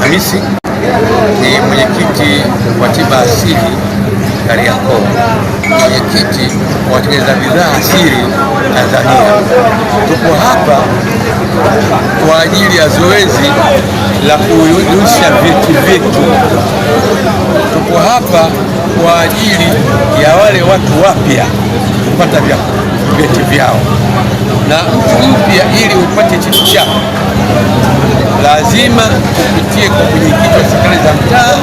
Hamisi, ni mwenyekiti wa tiba asili Kariakoo, mwenyekiti wa watengeneza bidhaa asili Tanzania. Tuko hapa kwa ajili ya zoezi la kuhuisha vyeti vyetu. Tuko hapa kwa ajili ya wale watu wapya kupata vyeti vyao, na mtu mpya ili upate cheti chako lazima upitie kwa mwenyekiti wa serikali za mtaa,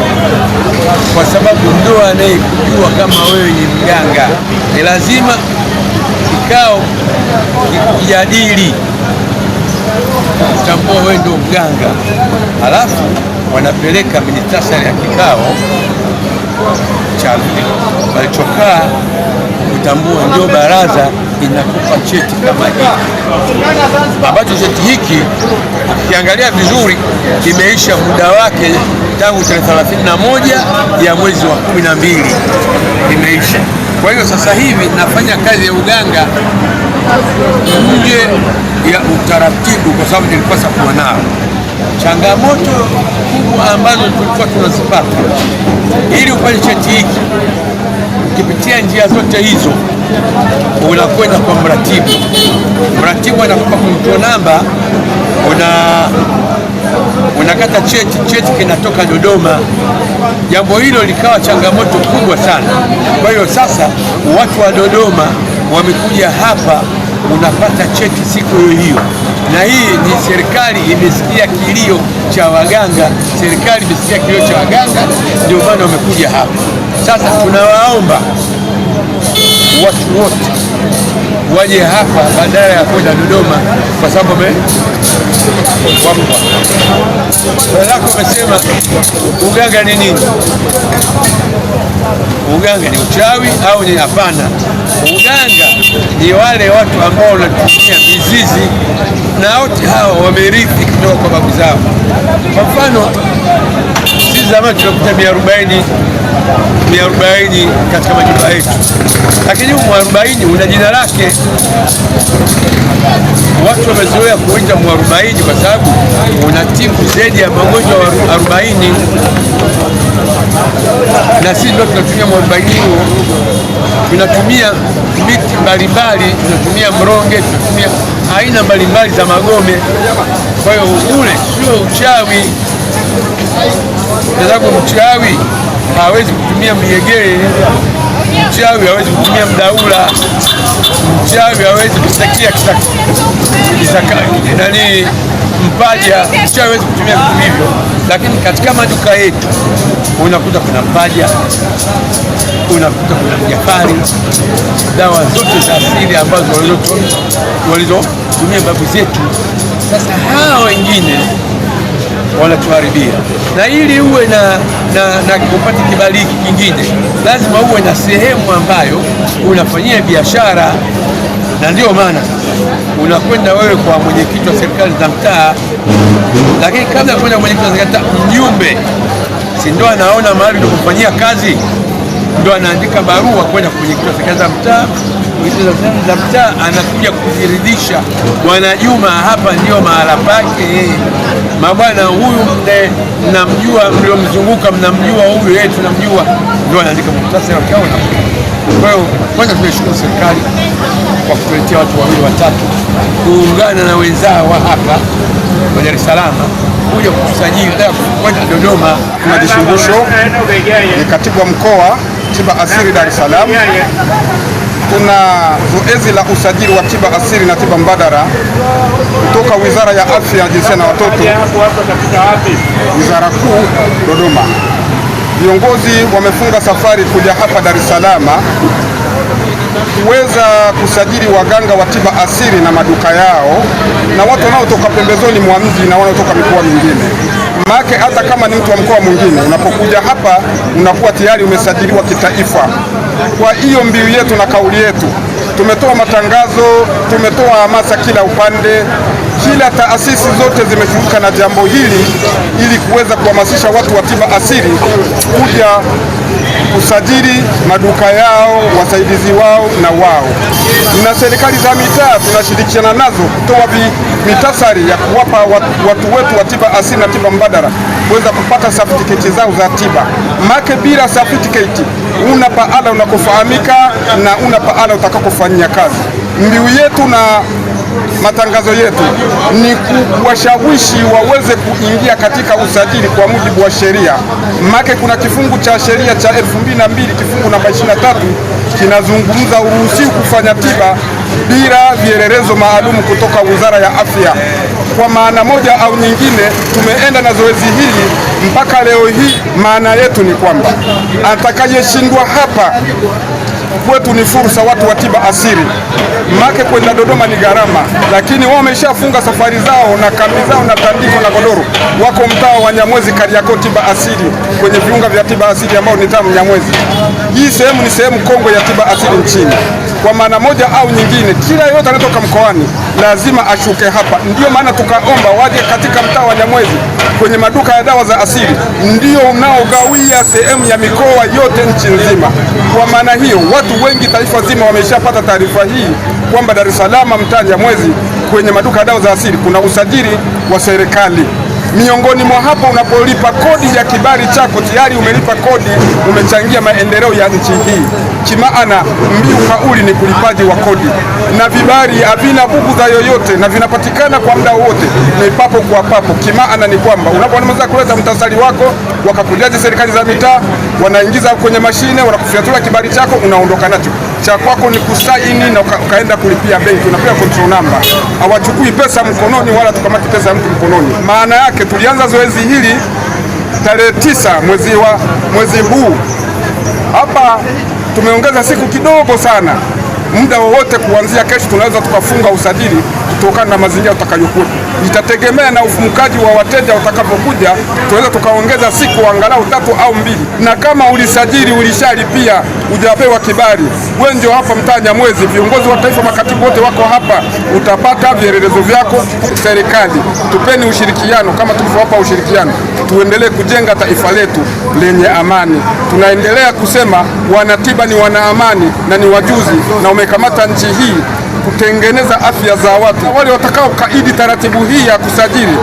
kwa sababu ndio anayekujua kama wewe ni mganga. Ni lazima kikao kikujadili kutambua wewe ndio mganga, halafu wanapeleka muhtasari ya kikao cha walichokaa kutambua, ndio baraza inakupa cheti kama hiki, ambacho cheti hiki ukiangalia vizuri kimeisha muda wake tangu tarehe 31 ya mwezi wa 12 imeisha. Kwa hiyo sasa hivi nafanya kazi ya uganga nje ya utaratibu, kwa sababu nilipaswa kuwa nao. Changamoto kubwa ambazo tulikuwa tunazipata ili upate cheti hiki, ukipitia njia zote hizo unakwenda kwa mratibu. Mratibu anakupa control namba, unakata cheti kinatoka Dodoma. Jambo hilo likawa changamoto kubwa sana. Kwa hiyo sasa watu wa Dodoma wamekuja hapa, unapata cheti siku hiyo. Na hii ni serikali imesikia kilio cha waganga, serikali imesikia kilio cha waganga, ndio maana wamekuja hapa. Sasa tunawaomba watu wote waje hapa badala ya kwenda Dodoma, kwa sababu wako wamesema uganga ni nini? Uganga ni uchawi au ni hapana? Uganga ni wale watu ambao wanatumia mizizi, na wote hao wamerithi kutoka kwa babu zao. Kwa mfano sisi zamani tunakuta 140 katika majumba yetu, lakini mwarobaini una jina lake. Watu wamezoea kuita mwarobaini kwa sababu unatibu zaidi ya magonjwa 40, na sisi ndio tunatumia mwarobaini huo. Tunatumia miti mbalimbali, tunatumia mronge, tunatumia aina mbalimbali za magome. Kwa hiyo ule sio uchawi, kwa sababu mchawi hawezi kutumia mjegere, mchawi hawezi kutumia mdaula, mchawi hawezi kusakia nani mpaja, mchawi hawezi kutumia vitu hivyo. Lakini katika maduka yetu unakuta kuna mpaja, unakuta kuna mjapari, dawa zote za asili ambazo walizotumia babu zetu. Sasa hawa wengine wanatuharibia, na ili uwe na kupata kibali kingine lazima uwe na sehemu ambayo unafanyia biashara. Na ndio maana unakwenda wewe kwa mwenyekiti wa serikali za mtaa, lakini kabla ya kwenda mwenyekiti wa serikali mjumbe, si ndio anaona mahali unapofanyia kazi, ndio anaandika barua kwenda kwa mwenyekiti wa serikali za mtaa. Mwenyekiti wa serikali za mtaa anakuja kujiridhisha, Bwana Juma hapa ndio mahala pake, mabwana huyu mnamjua, mliomzunguka mnamjua, huyu yetu tunamjua, ndio anaandika muhtasari wa kikao. Kwa hiyo kwanza tunashukuru serikali kwa kutuletea watu wawili watatu kuungana na wenzao wa hapa wa Dar es Salaam kuja kusajili kwenda Dodoma. Tunajishughulisha, ni katibu wa mkoa tiba asili Dar es Salaam. Tuna zoezi la usajili wa tiba asili na tiba mbadala kutoka Wizara ya Afya, Jinsia na Watoto, Wizara Kuu Dodoma. Viongozi wamefunga safari kuja hapa Dar es Salaam kuweza kusajili waganga wa tiba asili na maduka yao, na watu wanaotoka pembezoni mwa mji na wanaotoka mikoa mingine. Maana hata kama ni mtu wa mkoa mwingine, unapokuja hapa unakuwa tayari umesajiliwa kitaifa. Kwa hiyo mbiu yetu na kauli yetu, tumetoa matangazo, tumetoa hamasa kila upande, kila taasisi zote zimeshughulika na jambo hili ili kuweza kuhamasisha watu wa tiba asili kuja kusajili maduka yao, wasaidizi wao na wao. Na serikali za mitaa tunashirikiana nazo kutoa mitasari ya kuwapa watu wetu wa tiba asili na tiba mbadala kuweza kupata certificate zao za tiba. Make bila certificate una pahala unakofahamika na una pahala utakakofanyia kazi. Mbiu yetu na matangazo yetu ni kuwashawishi waweze kuingia katika usajili kwa mujibu wa sheria. Make kuna kifungu cha sheria cha 2002 kifungu namba 23 kinazungumza uruhusiwi kufanya tiba bila vielelezo maalum kutoka Wizara ya Afya. Kwa maana moja au nyingine, tumeenda na zoezi hili mpaka leo hii. Maana yetu ni kwamba atakayeshindwa hapa kwetu ni fursa, watu wa tiba asili. Make kwenda Dodoma ni gharama, lakini wao wameshafunga safari zao na kambi zao na tandiko na godoro, wako mtaa wa Nyamwezi, Kariakoo, tiba asili, kwenye viunga vya tiba asili ambao ni tamu Nyamwezi. Hii sehemu ni sehemu kongwe ya tiba asili nchini. Kwa maana moja au nyingine, kila yote anatoka mkoani lazima ashuke hapa. Ndio maana tukaomba waje katika mtaa wa Nyamwezi kwenye maduka ya dawa za asili, ndio unaogawia sehemu ya mikoa yote nchi nzima. Kwa maana hiyo, watu wengi taifa zima wameshapata taarifa hii kwamba Dar es Salaam mtaa Nyamwezi kwenye maduka ya dawa za asili kuna usajili wa serikali. Miongoni mwa hapo, unapolipa kodi ya kibali chako tayari umelipa kodi, umechangia maendeleo ya nchi hii. Kimaana mbiu kauli ni kulipaji wa kodi, na vibali havina bughudha yoyote na vinapatikana kwa muda wote, ni papo kwa papo. Kimaana ni kwamba unapoanza kuleta mtasari wako wakakujaji serikali za mitaa, wanaingiza kwenye mashine, wanakufiatulia kibali chako, unaondoka nacho. Cha kwako ni kusaini na ukaenda kulipia benki, unapewa control number. Hawachukui pesa mkononi wala tukamati pesa ya mtu mkononi. Maana yake tulianza zoezi hili tarehe 9 mwezi huu. Hapa tumeongeza siku kidogo sana. Muda wowote kuanzia kesho tunaweza tukafunga usajili kutokana na mazingira utakayokuwa. Itategemea na ufumukaji wa wateja utakapokuja, tunaweza tukaongeza siku angalau 3 au 2. Na kama ulisajili ulishalipia hujapewa kibali, wewe ndio hapa mtaa Nyamwezi, viongozi wa taifa, makatibu wote wako hapa, utapata vielelezo vyako. Serikali, tupeni ushirikiano kama tulivyowapa ushirikiano, tuendelee kujenga taifa letu lenye amani. Tunaendelea kusema wanatiba ni wana amani na ni wajuzi, na umekamata nchi hii kutengeneza afya za watu. Wale watakao kaidi taratibu hii ya kusajili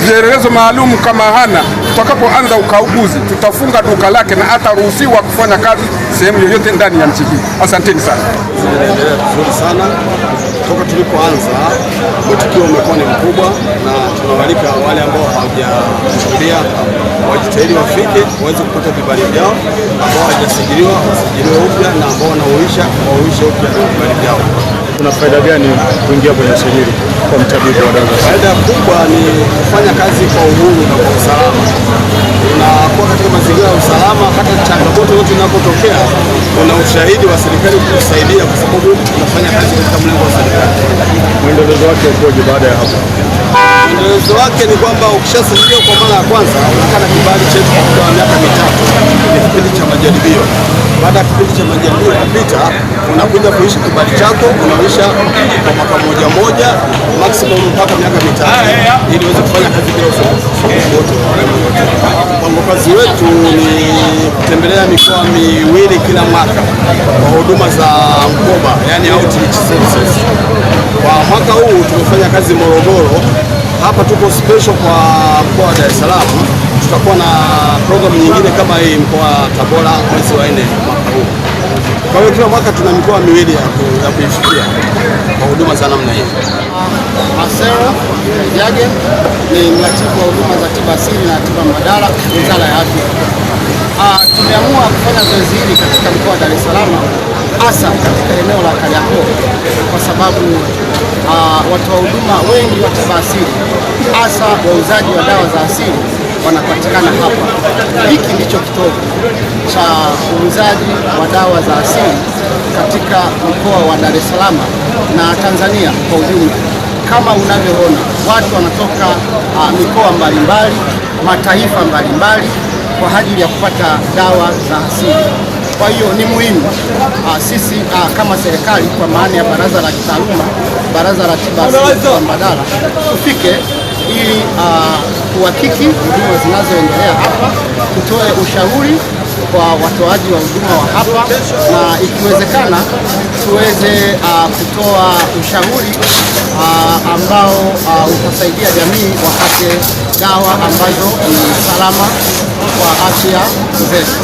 vielelezo maalum kama hana, tutakapoanza ukauguzi tutafunga duka lake na hataruhusiwa kufanya kazi sehemu yoyote ndani ya nchi hii. Asanteni sana. Tunaendelea vizuri sana toka tulipoanza. Mwitikio umekuwa ni mkubwa, na tunawalika wale ambao hawajahudhuria wajitahidi wafike waweze kupata vibali vyao, ambao hawajasajiliwa wasajiliwe upya, na ambao wanaoisha upya vibali vyao. Kuna faida gani kuingia kwenye usajili kwa mtabibu wa dawa? Faida kubwa ni kufanya kazi kwa uhuru na kwa usalama. Unakuwa katika mazingira ya usalama, hata changamoto yote inapotokea kuna ushahidi wa serikali kukusaidia, kwa sababu unafanya kazi katika mlengo wa serikali. Mwendelezo wake ukoje baada ya hapo? Mwendelezo wake ni kwamba ukishasajiliwa kwa mara ya kwanza unakaa na kibali chetu kwa muda wa miaka 3. Ni kipindi cha majaribio. Baada ya kipindi cha majaribio kupita, unakuja kuisha kibali chako, unaisha kwa mwaka mmoja maximum mpaka miaka 5, ili uweze kufanya kazi bila usumbufu wote. Mpango kazi wetu ni kutembelea mikoa miwili kila mwaka kwa huduma za mkoba, yani outreach services. Kwa mwaka huu tumefanya kazi Morogoro. Hapa tuko special kwa mkoa wa Dar es Salaam. Tutakuwa na programu nyingine kama hii mkoa wa Tabora mwezi wa 4 mwaka huu. Kwa hiyo kila mwaka tuna mikoa miwili ya kuifikia kwa huduma za namna hii. Marcelo Jage ni mratibu wa huduma za tiba asili na tiba mbadala, Wizara ya Afya. Tumeamua kufanya zoezi hili katika mkoa wa Dar es Salaam, hasa katika eneo la Kariakoo, kwa sababu watoa huduma wengi wa tiba asili, hasa wauzaji wa dawa za asili, wanapatikana hapa. Hiki ndicho kitovu cha uuzaji wa dawa za asili katika mkoa wa Dar es Salaam na Tanzania kwa ujumla. Kama unavyoona, watu wanatoka mikoa mbalimbali, mataifa mbalimbali kwa ajili ya kupata dawa za asili. Kwa hiyo ni muhimu sisi kama serikali, kwa maana ya baraza la kitaaluma, baraza la tiba asili na mbadala, tufike ili kuhakiki huduma zinazoendelea hapa, tutoe ushauri kwa watoaji wa huduma wa hapa, na ikiwezekana tuweze kutoa ushauri ambao utasaidia jamii wapate dawa ambazo ni salama kwa afya zetu.